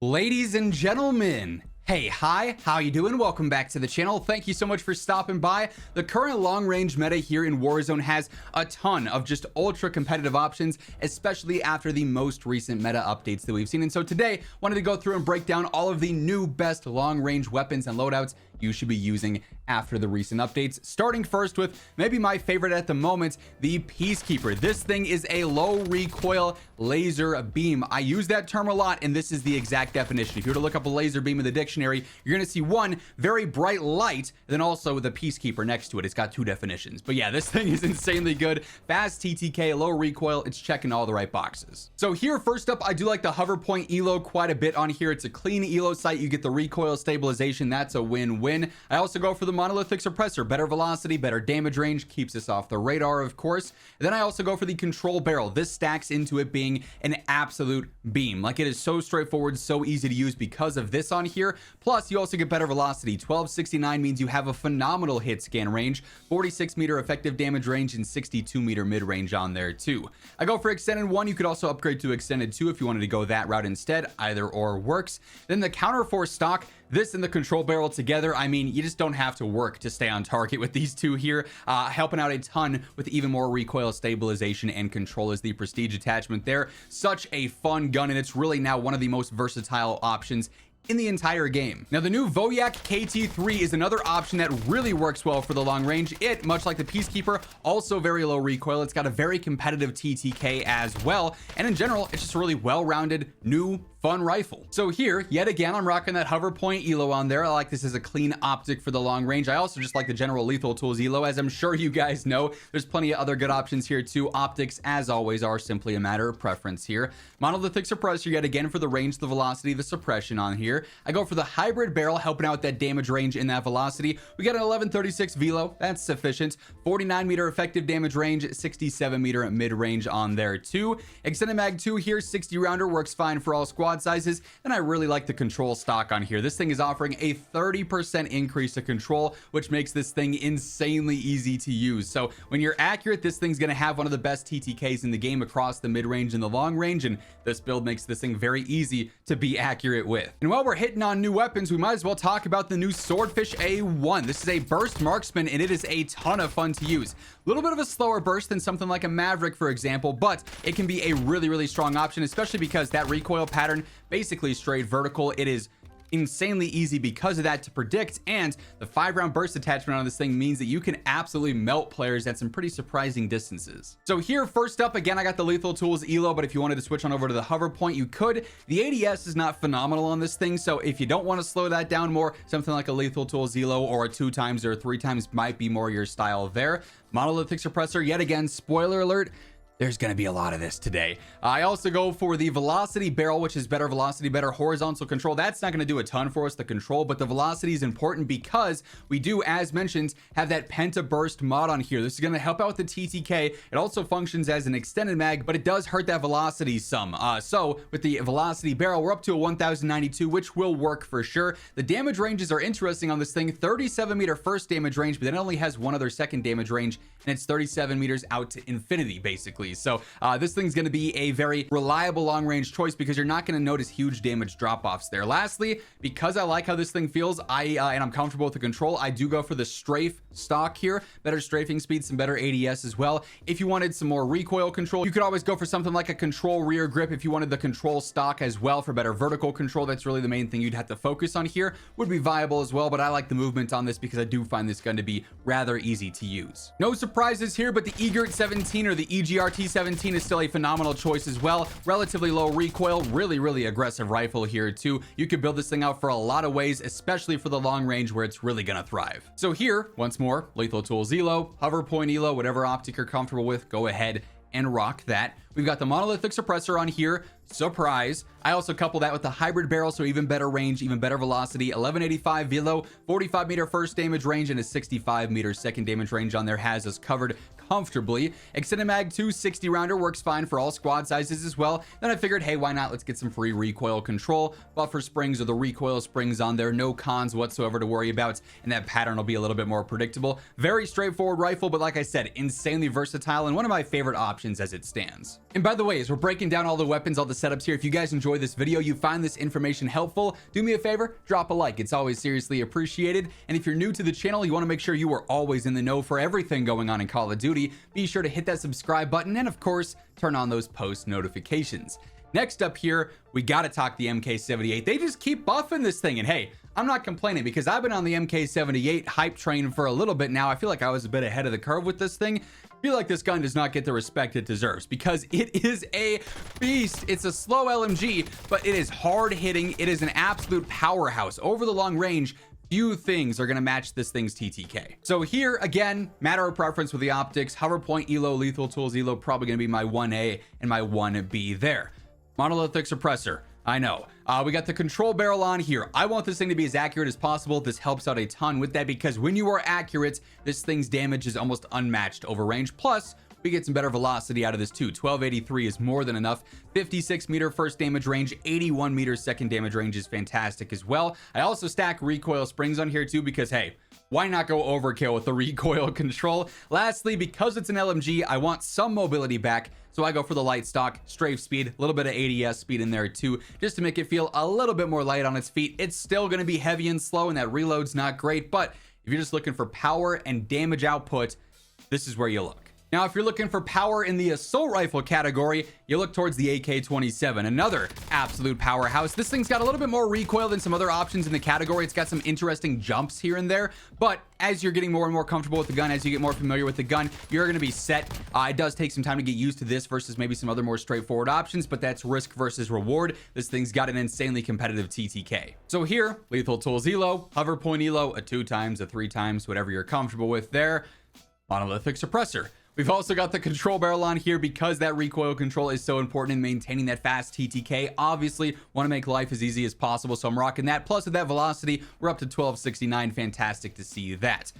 Ladies and gentlemen, hey, hi, how you doing? Welcome back to the channel. Thank you so much for stopping by. The current long range meta here in Warzone has a ton of just ultra competitive options, especially after the most recent meta updates that we've seen. And so today, wanted to go through and break down all of the new best long range weapons and loadouts you should be using after the recent updates, starting first with maybe my favorite at the moment, the Peacekeeper. This thing is a low recoil laser beam. I use that term a lot, and this is the exact definition. If you were to look up a laser beam in the dictionary, you're going to see one very bright light, then also the Peacekeeper next to it. It's got two definitions. But yeah, this thing is insanely good. Fast TTK, low recoil. It's checking all the right boxes. So here, first up, I do like the hover point elo quite a bit on here. It's a clean elo site. You get the recoil stabilization. That's a win-win. I also go for the monolithic suppressor. Better velocity, better damage range, keeps us off the radar, of course. And then I also go for the control barrel. This stacks into it being an absolute beam. Like, it is so straightforward, so easy to use because of this on here. Plus, you also get better velocity. 1269 means you have a phenomenal hit scan range, 46 meter effective damage range, and 62 meter mid range on there too. I go for extended 1. You could also upgrade to extended 2 if you wanted to go that route instead. Either or works. Then the counter force stock. This and the control barrel together, I mean, you just don't have to work to stay on target with these two here, helping out a ton with even more recoil stabilization and control as the prestige attachment there. Such a fun gun, and it's really now one of the most versatile options in the entire game. Now, the new Voyak KT3 is another option that really works well for the long range. It, much like the Peacekeeper, also very low recoil. It's got a very competitive TTK as well, and in general, it's just a really well-rounded, new, fun rifle. So here, yet again, I'm rocking that hover point elo on there. I like this as a clean optic for the long range. I also just like the general lethal tools elo. As I'm sure you guys know, there's plenty of other good options here too. Optics, as always, are simply a matter of preference here. Monolithic suppressor, yet again, for the range, the velocity, the suppression on here. I go for the hybrid barrel, helping out that damage range and that velocity. We got an 1136 velo, that's sufficient. 49 meter effective damage range, 67 meter mid range on there too. Extended mag 2 here, 60 rounder, works fine for all squad sizes. And I really like the control stock on here. This thing is offering a 30% increase to control, which makes this thing insanely easy to use. So when you're accurate, this thing's going to have one of the best TTKs in the game across the mid range and the long range, and this build makes this thing very easy to be accurate with. And while we're hitting on new weapons, we might as well talk about the new Swordfish A1. This is a burst marksman, and it is a ton of fun to use. A little bit of a slower burst than something like a Maverick, for example, but it can be a really strong option, especially because that recoil pattern basically straight vertical. It is insanely easy because of that to predict, and the 5-round burst attachment on this thing means that you can absolutely melt players at some pretty surprising distances. So here, first up, again, I got the lethal tools elo, but if you wanted to switch on over to the hover point, you could. The ADS is not phenomenal on this thing, so if you don't want to slow that down more, something like a lethal tools elo or a 2 times or 3 times might be more your style there. Monolithic suppressor, yet again, spoiler alert, there's going to be a lot of this today. I also go for the velocity barrel, which is better velocity, better horizontal control. That's not going to do a ton for us, the control, but the velocity is important because we do, as mentioned, have that penta burst mod on here. This is going to help out with the TTK. It also functions as an extended mag, but it does hurt that velocity some. So with the velocity barrel, we're up to a 1092, which will work for sure. The damage ranges are interesting on this thing. 37 meter first damage range, but then it only has one other second damage range, and it's 37 meters out to infinity, basically. So this thing's going to be a very reliable long range choice because you're not going to notice huge damage drop offs there. Lastly, because I like how this thing feels, and I'm comfortable with the control, I do go for the strafe stock here. Better strafing speed, some better ADS as well. If you wanted some more recoil control, you could always go for something like a control rear grip. If you wanted the control stock as well for better vertical control, that's really the main thing you'd have to focus on here. Would be viable as well, but I like the movement on this because I do find this gun to be rather easy to use. No surprises here, but the EGRT 17 or the EGRT 17 is still a phenomenal choice as well. Relatively low recoil, really aggressive rifle here too. You could build this thing out for a lot of ways, especially for the long range where it's really gonna thrive. So here, once more, lethal tools elo, hover point elo, whatever optic you're comfortable with, go ahead and rock that. We've got the monolithic suppressor on here. Surprise. I also couple that with the hybrid barrel, so even better range, even better velocity. 1185 velo, 45 meter first damage range, and a 65 meter second damage range on there has us covered comfortably. Extended Mag 2 60 rounder works fine for all squad sizes as well. Then I figured, hey, why not? Let's get some free recoil control. Buffer springs or the recoil springs on there. No cons whatsoever to worry about, and that pattern will be a little bit more predictable. Very straightforward rifle, but like I said, insanely versatile and one of my favorite options as it stands. And by the way, as we're breaking down all the weapons, all the setups here, if you guys enjoy this video, you find this information helpful, do me a favor, drop a like. It's always seriously appreciated. And if you're new to the channel, you want to make sure you are always in the know for everything going on in Call of Duty, be sure to hit that subscribe button and of course turn on those post notifications. Next up here, we got to talk the MK78. They just keep buffing this thing, and hey, I'm not complaining because I've been on the MK78 hype train for a little bit now. I feel like I was a bit ahead of the curve with this thing. I feel like this gun does not get the respect it deserves because it is a beast. It's a slow LMG, but it is hard hitting. It is an absolute powerhouse. Over the long range, few things are going to match this thing's TTK. So here, again, matter of preference with the optics. Hover point elo, lethal tools elo, probably going to be my 1A and my 1B there. Monolithic suppressor. I know. We got the control barrel on here. I want this thing to be as accurate as possible. This helps out a ton with that because when you are accurate, this thing's damage is almost unmatched over range. Plus, we get some better velocity out of this too. 1283 is more than enough. 56 meter first damage range, 81 meter second damage range is fantastic as well. I also stack recoil springs on here too because, hey, why not go overkill with the recoil control? Lastly, because it's an LMG, I want some mobility back. So I go for the light stock, strafe speed, a little bit of ADS speed in there too, just to make it feel a little bit more light on its feet. It's still going to be heavy and slow, and that reload's not great. But if you're just looking for power and damage output, this is where you look. Now, if you're looking for power in the assault rifle category, you look towards the AK-27, another absolute powerhouse. This thing's got a little bit more recoil than some other options in the category. It's got some interesting jumps here and there, but as you're getting more and more comfortable with the gun, as you get more familiar with the gun, you're going to be set. It does take some time to get used to this versus maybe some other more straightforward options, but that's risk versus reward. This thing's got an insanely competitive TTK. So here, lethal tools elo, hover point elo, a 2 times, a 3 times, whatever you're comfortable with there. Monolithic suppressor. We've also got the control barrel on here because that recoil control is so important in maintaining that fast TTK. Obviously, want to make life as easy as possible, so I'm rocking that. Plus, with that velocity, we're up to 1269. Fantastic to see that.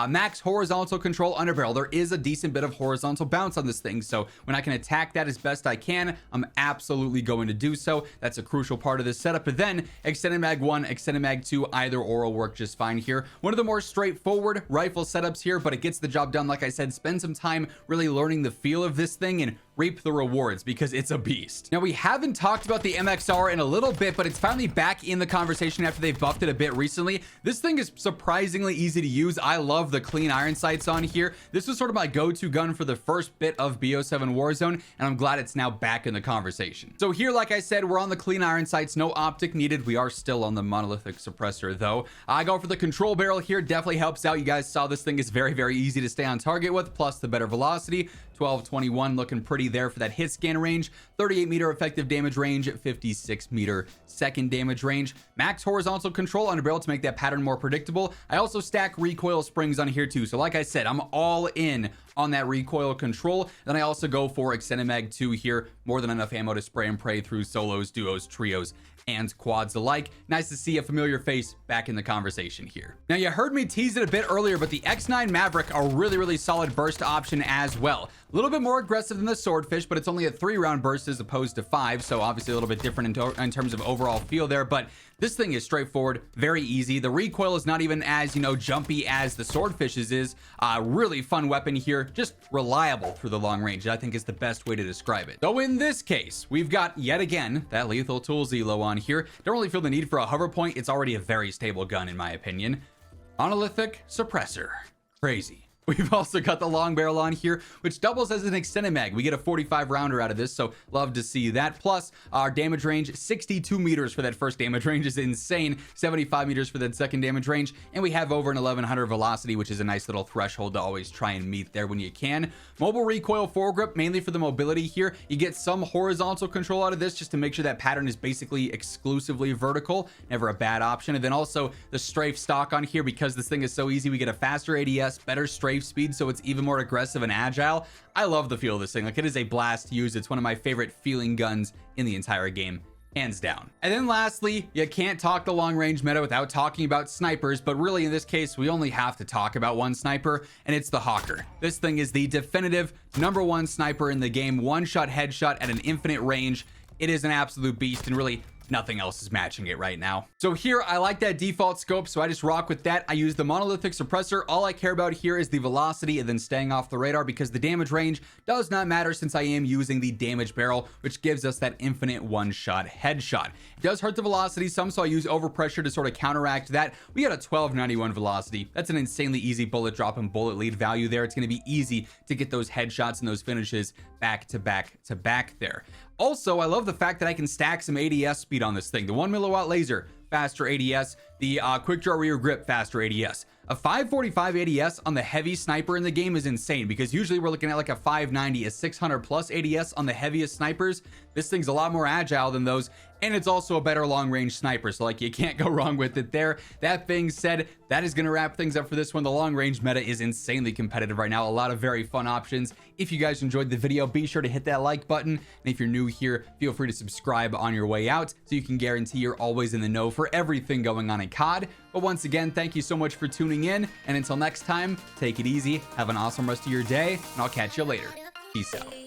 Max horizontal control underbarrel. There is a decent bit of horizontal bounce on this thing, so when I can attack that as best I can, I'm absolutely going to do so. That's a crucial part of this setup. But then, extended mag 1, extended mag 2, either or will work just fine here. One of the more straightforward rifle setups here, but it gets the job done. Like I said, spend some time really learning the feel of this thing and reap the rewards because it's a beast. Now, we haven't talked about the MXR in a little bit, but it's finally back in the conversation after they've buffed it a bit recently. This thing is surprisingly easy to use. I love the clean iron sights on here. This was sort of my go-to gun for the first bit of BO7 Warzone, and I'm glad it's now back in the conversation. So here, like I said, we're on the clean iron sights, no optic needed. We are still on the monolithic suppressor though. I go for the control barrel here, definitely helps out. You guys saw this thing is very, very easy to stay on target with, plus the better velocity. 1221 looking pretty there for that hit scan range. 38 meter effective damage range, 56 meter second damage range. Max horizontal control on a barrel to make that pattern more predictable. I also stack recoil springs on here too. So like I said, I'm all in on that recoil control. Then I also go for extended mag 2 here. More than enough ammo to spray and pray through solos, duos, trios, and quads alike. Nice to see a familiar face back in the conversation here. Now, you heard me tease it a bit earlier, but the X9 Maverick, a really, really solid burst option as well. A little bit more aggressive than the Swordfish, but it's only a 3-round burst as opposed to 5, so obviously a little bit different in terms of overall feel there, but this thing is straightforward, very easy. The recoil is not even as, jumpy as the Swordfish's is. Really fun weapon here, just reliable through the long range. I think is the best way to describe it. So in this case, we've got, yet again, that lethal tools elo on here. Don't really feel the need for a hover point. It's already a very stable gun, in my opinion. Monolithic suppressor. Crazy. We've also got the long barrel on here, which doubles as an extended mag. We get a 45 rounder out of this, so love to see that. Plus, our damage range, 62 meters for that first damage range is insane. 75 meters for that second damage range. And we have over an 1100 velocity, which is a nice little threshold to always try and meet there when you can. Mobile recoil foregrip, mainly for the mobility here. You get some horizontal control out of this just to make sure that pattern is basically exclusively vertical. Never a bad option. And then also the strafe stock on here, because this thing is so easy, we get a faster ADS, better strafe speed, so it's even more aggressive and agile. I love the feel of this thing. Like, it is a blast to use. It's one of my favorite feeling guns in the entire game. hands down. And then lastly, you can't talk the long range meta without talking about snipers, but really in this case, we only have to talk about one sniper, and it's the Hawker. This thing is the definitive #1 sniper in the game, one-shot headshot at an infinite range. It is an absolute beast, and really nothing else is matching it right now. So here, I like that default scope, so I just rock with that. I use the monolithic suppressor. All I care about here is the velocity and then staying off the radar, because the damage range does not matter since I am using the damage barrel, which gives us that infinite one-shot headshot. It does hurt the velocity some, so I use overpressure to sort of counteract that. We got a 1291 velocity. That's an insanely easy bullet drop and bullet lead value there. It's going to be easy to get those headshots and those finishes back to back to back there. Also, I love the fact that I can stack some ADS speed on this thing. The 1 milliwatt laser, faster ADS. The quick draw rear grip, faster ADS. A 545 ADS on the heavy sniper in the game is insane, because usually we're looking at like a 590, a 600 plus ADS on the heaviest snipers. This thing's a lot more agile than those, and it's also a better long range sniper, so like you can't go wrong with it there. That being said, that is going to wrap things up for this one. The long range meta is insanely competitive right now. A lot of very fun options. If you guys enjoyed the video, be sure to hit that like button, and if you're new here, feel free to subscribe on your way out so you can guarantee you're always in the know for everything going on in COD. But once again, thank you so much for tuning in, and until next time, take it easy, have an awesome rest of your day, and I'll catch you later. Peace out.